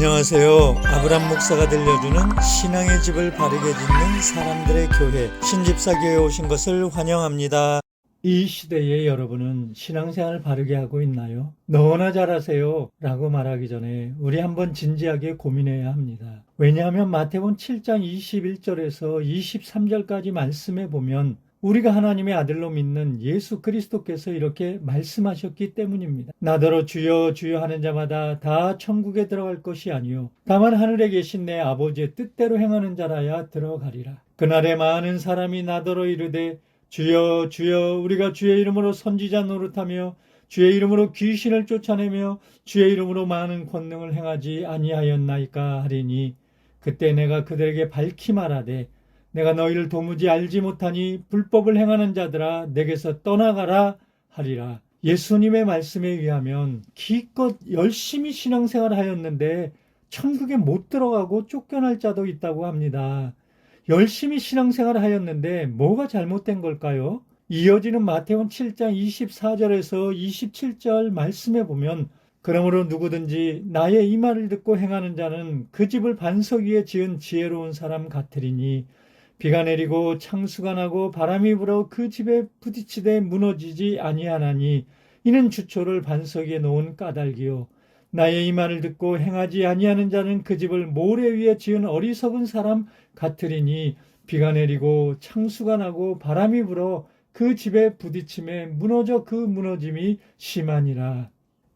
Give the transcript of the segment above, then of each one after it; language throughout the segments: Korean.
안녕하세요. 아브람 목사가 들려주는 신앙의 집을 바르게 짓는 사람들의 교회 신집사교회에 오신 것을 환영합니다. 이 시대에 여러분은 신앙생활을 바르게 하고 있나요? 너나 잘하세요 라고 말하기 전에 우리 한번 진지하게 고민해야 합니다. 왜냐하면 마태복음 7장 21절에서 23절까지 말씀해 보면 우리가 하나님의 아들로 믿는 예수 그리스도께서 이렇게 말씀하셨기 때문입니다. 나더러 주여 주여 하는 자마다 다 천국에 들어갈 것이 아니요 다만 하늘에 계신 내 아버지의 뜻대로 행하는 자라야 들어가리라. 그날에 많은 사람이 나더러 이르되 주여 주여 우리가 주의 이름으로 선지자 노릇하며 주의 이름으로 귀신을 쫓아내며 주의 이름으로 많은 권능을 행하지 아니하였나이까 하리니 그때 내가 그들에게 밝히 말하되 내가 너희를 도무지 알지 못하니 불법을 행하는 자들아 내게서 떠나가라 하리라. 예수님의 말씀에 의하면 기껏 열심히 신앙생활을 하였는데 천국에 못 들어가고 쫓겨날 자도 있다고 합니다. 열심히 신앙생활을 하였는데 뭐가 잘못된 걸까요? 이어지는 마태복음 7장 24절에서 27절 말씀에 보면 그러므로 누구든지 나의 이 말을 듣고 행하는 자는 그 집을 반석 위에 지은 지혜로운 사람 같으리니 비가 내리고 창수가 나고 바람이 불어 그 집에 부딪히되 무너지지 아니하나니 이는 주초를 반석 위에 놓은 까닭이요 나의 이 말을 듣고 행하지 아니하는 자는 그 집을 모래 위에 지은 어리석은 사람 같으리니 비가 내리고 창수가 나고 바람이 불어 그 집에 부딪힘에 무너져 그 무너짐이 심하니라.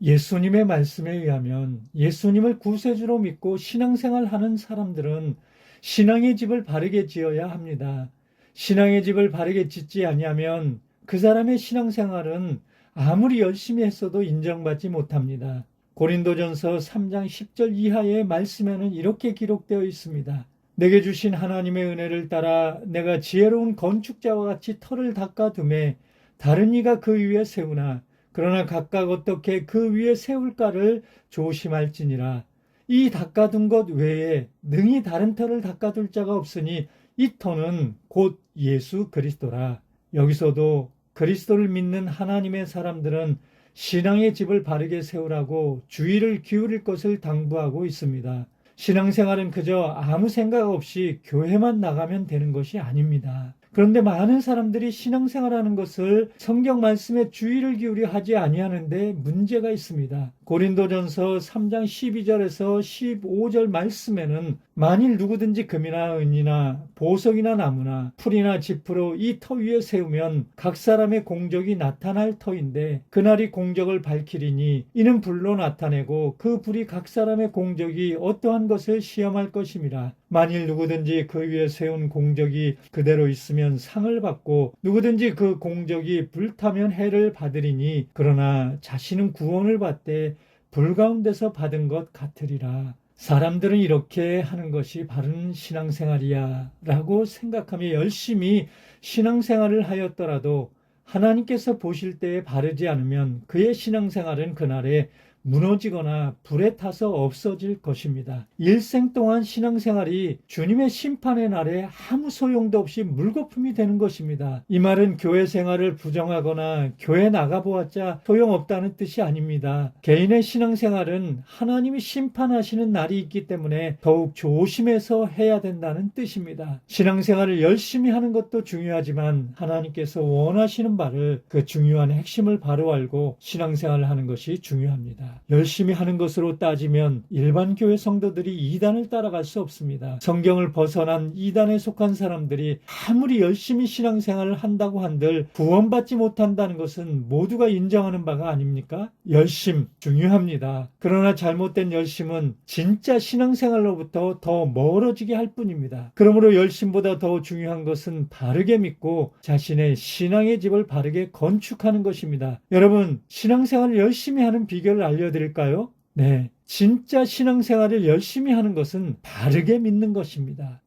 예수님의 말씀에 의하면 예수님을 구세주로 믿고 신앙생활하는 사람들은 신앙의 집을 바르게 지어야 합니다. 신앙의 집을 바르게 짓지 아니하면 그 사람의 신앙생활은 아무리 열심히 했어도 인정받지 못합니다. 고린도전서 3장 10절 이하의 말씀에는 이렇게 기록되어 있습니다. 내게 주신 하나님의 은혜를 따라 내가 지혜로운 건축자와 같이 터를 닦아두매 다른 이가 그 위에 세우나 그러나 각각 어떻게 그 위에 세울까를 조심할지니라. 이 닦아둔 것 외에 능히 다른 터를 닦아둘 자가 없으니 이 터는 곧 예수 그리스도라. 여기서도 그리스도를 믿는 하나님의 사람들은 신앙의 집을 바르게 세우라고 주의를 기울일 것을 당부하고 있습니다. 신앙생활은 그저 아무 생각 없이 교회만 나가면 되는 것이 아닙니다. 그런데 많은 사람들이 신앙생활하는 것을 성경 말씀에 주의를 기울여 하지 아니하는데 문제가 있습니다. 고린도전서 3장 12절에서 15절 말씀에는 만일 누구든지 금이나 은이나 보석이나 나무나 풀이나 짚으로 이 터 위에 세우면 각 사람의 공적이 나타날 터인데 그날이 공적을 밝히리니 이는 불로 나타내고 그 불이 각 사람의 공적이 어떠한 것을 시험할 것임이라. 만일 누구든지 그 위에 세운 공적이 그대로 있으면 상을 받고 누구든지 그 공적이 불타면 해를 받으리니 그러나 자신은 구원을 받되 불 가운데서 받은 것 같으리라. 사람들은 이렇게 하는 것이 바른 신앙생활이야 라고 생각하며 열심히 신앙생활을 하였더라도 하나님께서 보실 때에 바르지 않으면 그의 신앙생활은 그날에 무너지거나 불에 타서 없어질 것입니다. 일생 동안 신앙생활이 주님의 심판의 날에 아무 소용도 없이 물거품이 되는 것입니다. 이 말은 교회 생활을 부정하거나 교회 나가보았자 소용없다는 뜻이 아닙니다. 개인의 신앙생활은 하나님이 심판하시는 날이 있기 때문에 더욱 조심해서 해야 된다는 뜻입니다. 신앙생활을 열심히 하는 것도 중요하지만 하나님께서 원하시는 바를 그 중요한 핵심을 바로 알고 신앙생활을 하는 것이 중요합니다. 열심히 하는 것으로 따지면 일반 교회 성도들이 이단을 따라갈 수 없습니다. 성경을 벗어난 이단에 속한 사람들이 아무리 열심히 신앙생활을 한다고 한들 구원받지 못한다는 것은 모두가 인정하는 바가 아닙니까? 열심 중요합니다. 그러나 잘못된 열심은 진짜 신앙생활로부터 더 멀어지게 할 뿐입니다. 그러므로 열심보다 더 중요한 것은 바르게 믿고 자신의 신앙의 집을 바르게 건축하는 것입니다. 여러분, 신앙생활을 열심히 하는 비결을 알려드릴까요? 네, 진짜 신앙생활을 열심히 하는 것은 바르게 믿는 것입니다.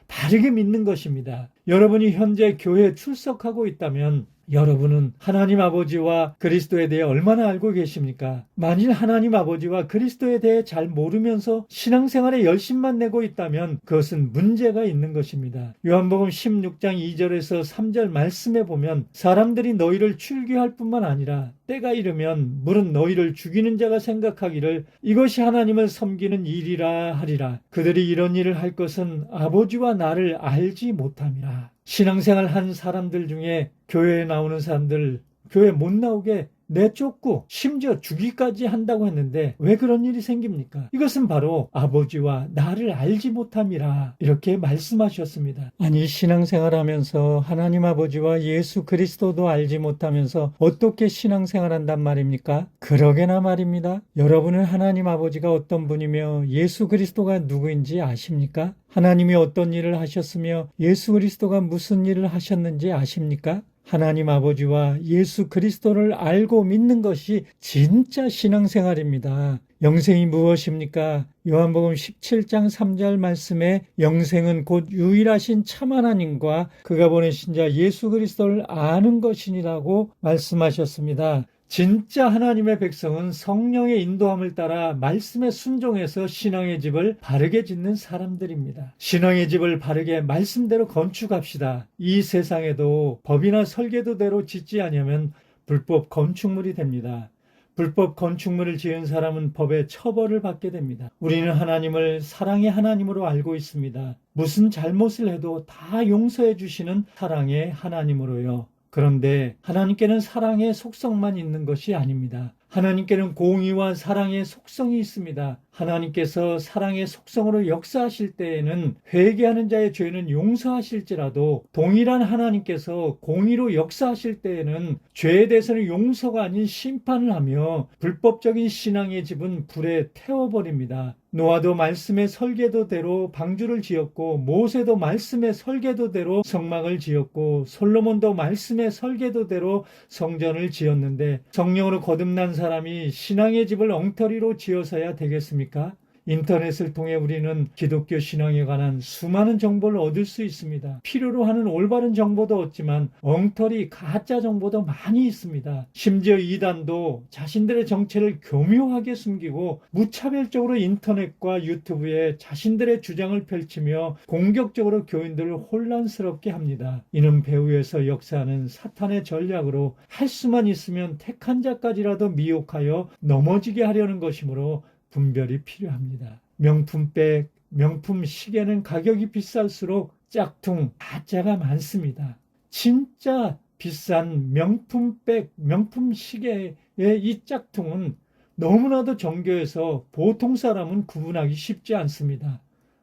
바르게 믿는 것입니다. 여러분이 현재 교회에 출석하고 있다면 여러분은 하나님 아버지와 그리스도에 대해 얼마나 알고 계십니까? 만일 하나님 아버지와 그리스도에 대해 잘 모르면서 신앙생활에 열심만 내고 있다면 그것은 문제가 있는 것입니다. 요한복음 16장 2절에서 3절 말씀에 보면 사람들이 너희를 출교할 뿐만 아니라 때가 이르면 물은 너희를 죽이는 자가 생각하기를 이것이 하나님을 섬기는 일이라 하리라. 그들이 이런 일을 할 것은 아버지와 나를 알지 못함이라. 신앙생활 한 사람들 중에 교회에 나오는 사람들 교회 못 나오게 내쫓고 심지어 죽이까지 한다고 했는데 왜 그런 일이 생깁니까? 이것은 바로 아버지와 나를 알지 못함이라 이렇게 말씀하셨습니다. 아니 신앙생활하면서 하나님 아버지와 예수 그리스도도 알지 못하면서 어떻게 신앙생활한단 말입니까? 그러게나 말입니다. 여러분은 하나님 아버지가 어떤 분이며 예수 그리스도가 누구인지 아십니까? 하나님이 어떤 일을 하셨으며 예수 그리스도가 무슨 일을 하셨는지 아십니까? 하나님 아버지와 예수 그리스도를 알고 믿는 것이 진짜 신앙생활입니다. 영생이 무엇입니까? 요한복음 17장 3절 말씀에 영생은 곧 유일하신 참 하나님과 그가 보내신 자 예수 그리스도를 아는 것이니라고 말씀하셨습니다. 진짜 하나님의 백성은 성령의 인도함을 따라 말씀에 순종해서 신앙의 집을 바르게 짓는 사람들입니다. 신앙의 집을 바르게 말씀대로 건축합시다. 이 세상에도 법이나 설계도대로 짓지 않으면 불법 건축물이 됩니다. 불법 건축물을 지은 사람은 법의 처벌을 받게 됩니다. 우리는 하나님을 사랑의 하나님으로 알고 있습니다. 무슨 잘못을 해도 다 용서해 주시는 사랑의 하나님으로요. 그런데 하나님께는 사랑의 속성만 있는 것이 아닙니다. 하나님께는 공의와 사랑의 속성이 있습니다. 하나님께서 사랑의 속성으로 역사하실 때에는 회개하는 자의 죄는 용서하실지라도 동일한 하나님께서 공의로 역사하실 때에는 죄에 대해서는 용서가 아닌 심판을 하며 불법적인 신앙의 집은 불에 태워버립니다. 노아도 말씀의 설계도대로 방주를 지었고 모세도 말씀의 설계도대로 성막을 지었고 솔로몬도 말씀의 설계도대로 성전을 지었는데 성령으로 거듭난 사람이 신앙의 집을 엉터리로 지어서야 되겠습니까? 인터넷을 통해 우리는 기독교 신앙에 관한 수많은 정보를 얻을 수 있습니다. 필요로 하는 올바른 정보도 얻지만 엉터리 가짜 정보도 많이 있습니다. 심지어 이단도 자신들의 정체를 교묘하게 숨기고 무차별적으로 인터넷과 유튜브에 자신들의 주장을 펼치며 공격적으로 교인들을 혼란스럽게 합니다. 이는 배후에서 역사하는 사탄의 전략으로 할 수만 있으면 택한 자까지라도 미혹하여 넘어지게 하려는 것이므로 분별이 필요합니다. 명품백, 명품 시계는 가격이 비쌀수록 짝퉁, 가짜가 많습니다. 진짜 비싼 명품백, 명품 시계의 이 짝퉁은 너무나도 정교해서 보통 사람은 구분하기 쉽지 않습니다.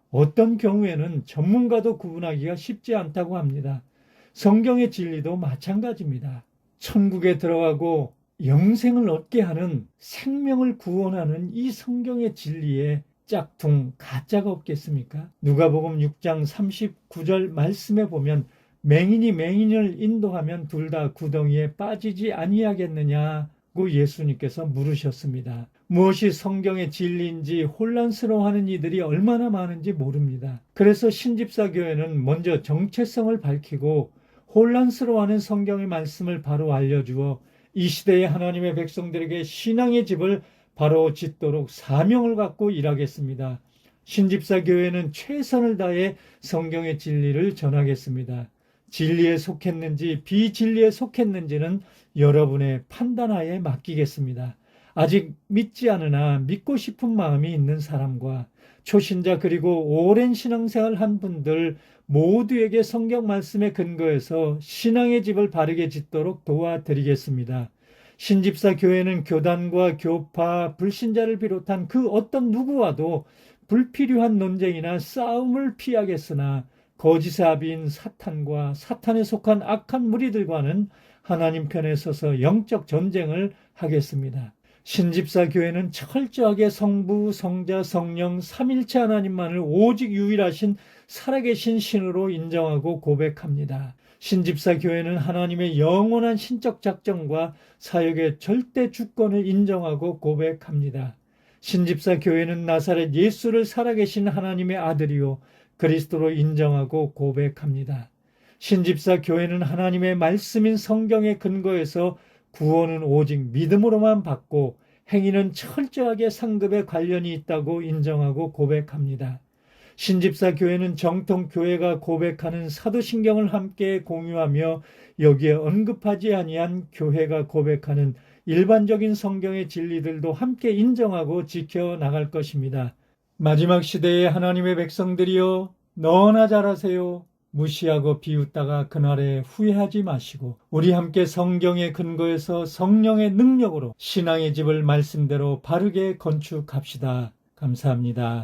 어떤 경우에는 전문가도 구분하기가 쉽지 않다고 합니다. 성경의 진리도 마찬가지입니다. 천국에 들어가고 영생을 얻게 하는 생명을 구원하는 이 성경의 진리에 짝퉁 가짜가 없겠습니까? 누가복음 6장 39절 말씀에 보면 맹인이 맹인을 인도하면 둘 다 구덩이에 빠지지 아니하겠느냐고 예수님께서 물으셨습니다. 무엇이 성경의 진리인지 혼란스러워하는 이들이 얼마나 많은지 모릅니다. 그래서 신집사교회는 먼저 정체성을 밝히고 혼란스러워하는 성경의 말씀을 바로 알려주어 이 시대의 하나님의 백성들에게 신앙의 집을 바로 짓도록 사명을 갖고 일하겠습니다. 신집사교회는 최선을 다해 성경의 진리를 전하겠습니다. 진리에 속했는지 비진리에 속했는지는 여러분의 판단하에 맡기겠습니다. 아직 믿지 않으나 믿고 싶은 마음이 있는 사람과 초신자 그리고 오랜 신앙생활 한 분들 모두에게 성경 말씀에 근거해서 신앙의 집을 바르게 짓도록 도와드리겠습니다. 신집사 교회는 교단과 교파, 불신자를 비롯한 그 어떤 누구와도 불필요한 논쟁이나 싸움을 피하겠으나 거짓의 아비인 사탄과 사탄에 속한 악한 무리들과는 하나님 편에 서서 영적 전쟁을 하겠습니다. 신집사 교회는 철저하게 성부, 성자, 성령, 삼일체 하나님만을 오직 유일하신 살아계신 신으로 인정하고 고백합니다. 신집사 교회는 하나님의 영원한 신적 작정과 사역의 절대 주권을 인정하고 고백합니다. 신집사 교회는 나사렛 예수를 살아계신 하나님의 아들이요 그리스도로 인정하고 고백합니다. 신집사 교회는 하나님의 말씀인 성경의 근거에서 구원은 오직 믿음으로만 받고 행위는 철저하게 상급에 관련이 있다고 인정하고 고백합니다. 신집사 교회는 정통 교회가 고백하는 사도신경을 함께 공유하며 여기에 언급하지 아니한 교회가 고백하는 일반적인 성경의 진리들도 함께 인정하고 지켜나갈 것입니다. 마지막 시대에 하나님의 백성들이여 너나 잘하세요. 무시하고 비웃다가 그날에 후회하지 마시고 우리 함께 성경의 근거에서 성령의 능력으로 신앙의 집을 말씀대로 바르게 건축합시다. 감사합니다.